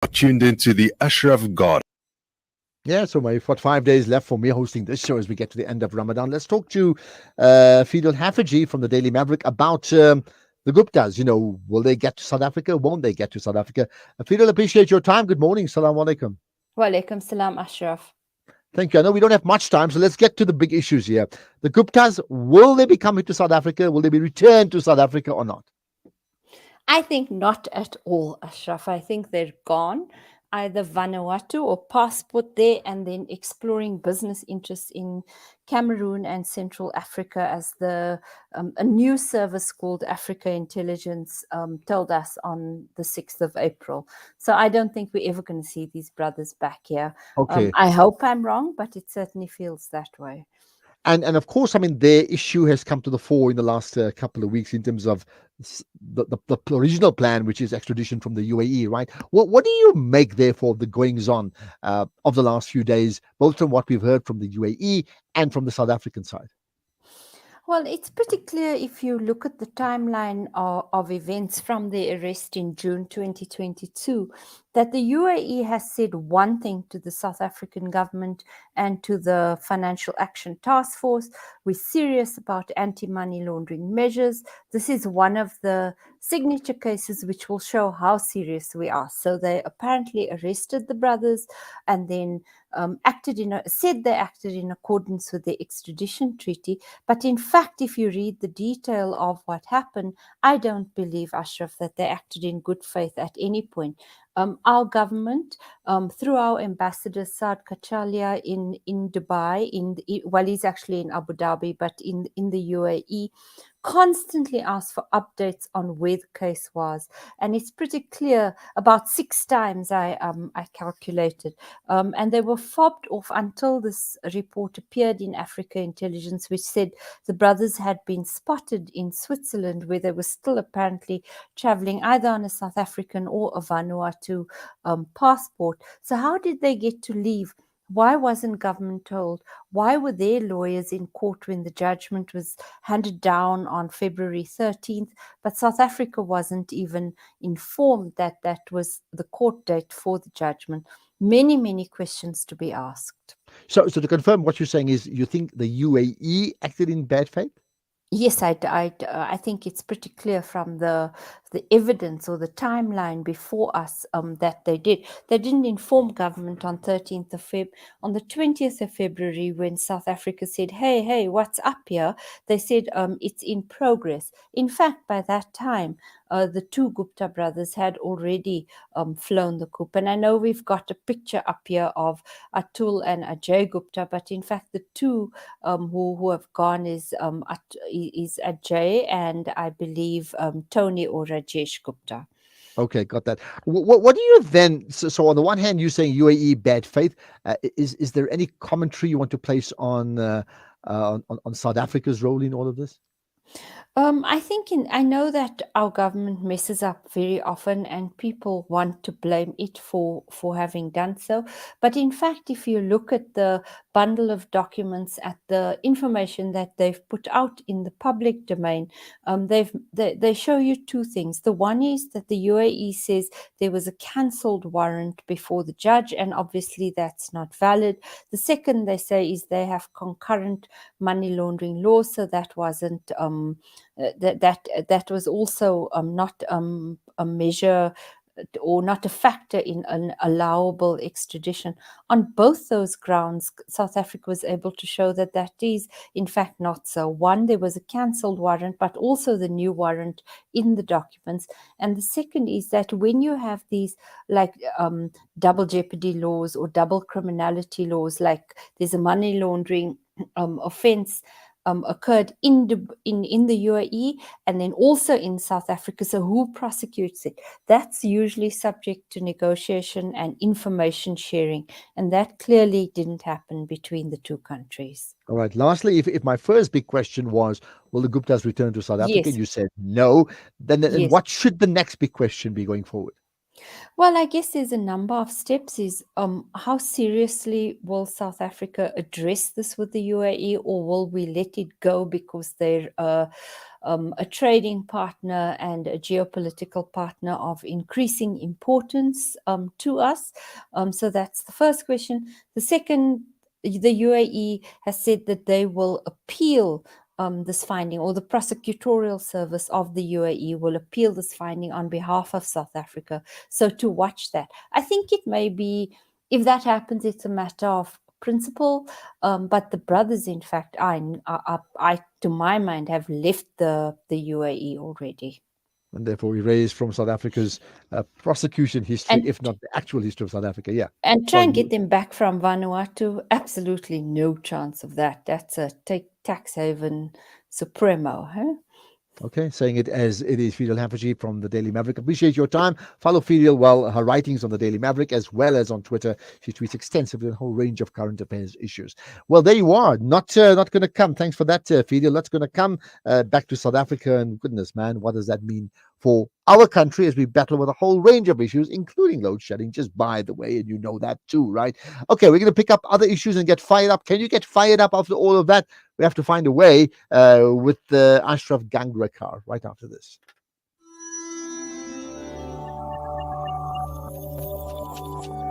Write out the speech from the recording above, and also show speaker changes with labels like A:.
A: tuned into the Ashraf God.
B: Yeah, so we've got 5 days left for me hosting this show as we get to the end of Ramadan. Let's talk to Ferial Haffajee from the Daily Maverick about the Guptas. Will they get to South Africa? Won't they get to South Africa? Ferial, appreciate your time. Good morning. Salaam alaikum.
C: Walaikum salam, Ashraf.
B: Thank you. I know we don't have much time, so let's get to the big issues here. The Guptas, will they be coming to South Africa? Will they be returned to South Africa or not?
C: I think not at all, Ashraf. I think they're gone, either Vanuatu or passport there, and then exploring business interests in Cameroon and Central Africa, as a new service called Africa Intelligence told us on the 6th of April. So I don't think we're ever going to see these brothers back here.
B: Okay.
C: I hope I'm wrong, but it certainly feels that way.
B: And of course, I mean, their issue has come to the fore in the last couple of weeks in terms of the original plan, which is extradition from the UAE, right? What do you make, therefore, of the goings on of the last few days, both from what we've heard from the UAE and from the South African side?
C: Well, it's pretty clear if you look at the timeline of events from the arrest in June 2022 that the UAE has said one thing to the South African government and to the Financial Action Task Force. We're serious about anti-money laundering measures. This is one of the signature cases which will show how serious we are. So they apparently arrested the brothers and then said they acted in accordance with the extradition treaty. But in fact, if you read the detail of what happened, I don't believe, Ashraf, that they acted in good faith at any point. Our government, through our ambassador Saad Kachalia in Dubai, while he's actually in Abu Dhabi, but in the UAE, constantly asked for updates on where the case was, and it's pretty clear. About 6 times I calculated, and they were fobbed off until this report appeared in Africa Intelligence, which said the brothers had been spotted in Switzerland, where they were still apparently traveling either on a South African or a Vanuatu passport. So how did they get to leave? Why wasn't government told? Why were their lawyers in court when the judgment was handed down on February 13th? But South Africa wasn't even informed that that was the court date for the judgment. Many, many questions to be asked.
B: So to confirm, what you're saying is you think the UAE acted in bad faith?
C: Yes, I think it's pretty clear from the evidence or the timeline before us that they did. They didn't inform government on 13th of Feb. On the 20th of February, when South Africa said, hey, what's up here? They said it's in progress. In fact, by that time, the 2 Gupta brothers had already flown the coop. And I know we've got a picture up here of Atul and Ajay Gupta, but in fact, the 2 who have gone is Ajay and I believe Tony or Rajesh Gupta.
B: Okay, got that. What do you then? So on the one hand, you're saying UAE bad faith. Is there any commentary you want to place on South Africa's role in all of this?
C: I know that our government messes up very often and people want to blame it for having done so. But in fact, if you look at the bundle of documents, at the information that they've put out in the public domain, they show you 2 things. The one is that the UAE says there was a cancelled warrant before the judge, and obviously that's not valid. The second they say is they have concurrent money laundering laws, so that wasn't that was also not a measure or not a factor in an allowable extradition. On both those grounds, South Africa was able to show that that is in fact not so. One, there was a cancelled warrant, but also the new warrant in the documents. And the second is that when you have these like double jeopardy laws or double criminality laws, like there's a money laundering offence occurred in the UAE and then also in South Africa. So who prosecutes it? That's usually subject to negotiation and information sharing, and that clearly didn't happen between the 2 countries.
B: All right. Lastly, if my first big question was, will the Guptas return to South Africa?
C: Yes,
B: You said no. Then
C: yes.
B: what should the next big question be going forward?
C: Well, I guess there's a number of steps. Is how seriously will South Africa address this with the UAE, or will we let it go because they're a trading partner and a geopolitical partner of increasing importance to us. So that's the first question. The second, the UAE has said that they will appeal this finding, or the prosecutorial service of the UAE will appeal this finding on behalf of South Africa. So to watch that. I think it may be, if that happens, it's a matter of principle. But the brothers, in fact, I, to my mind, have left the UAE already.
B: And therefore erased from South Africa's prosecution history,
C: And-
B: if not the actual history of South Africa. Yeah.
C: And try
B: Sorry,
C: and get them back from Vanuatu. Absolutely no chance of that. That's a tax haven supremo, huh?
B: Okay, saying it as it is. Ferial Haffajee from the Daily Maverick. Appreciate your time. Follow Ferial, well, her writings on the Daily Maverick as well as on Twitter. She tweets extensively on a whole range of current affairs issues. Well, there you are. Not going to come. Thanks for that, Ferial. That's going to come back to South Africa. And goodness, man, what does that mean for our country as we battle with a whole range of issues, including load shedding, just by the way, and you know that too, right? Okay, we're going to pick up other issues and get fired up. Can you get fired up after all of that? We have to find a way with the Ashraf Gangra car right after this.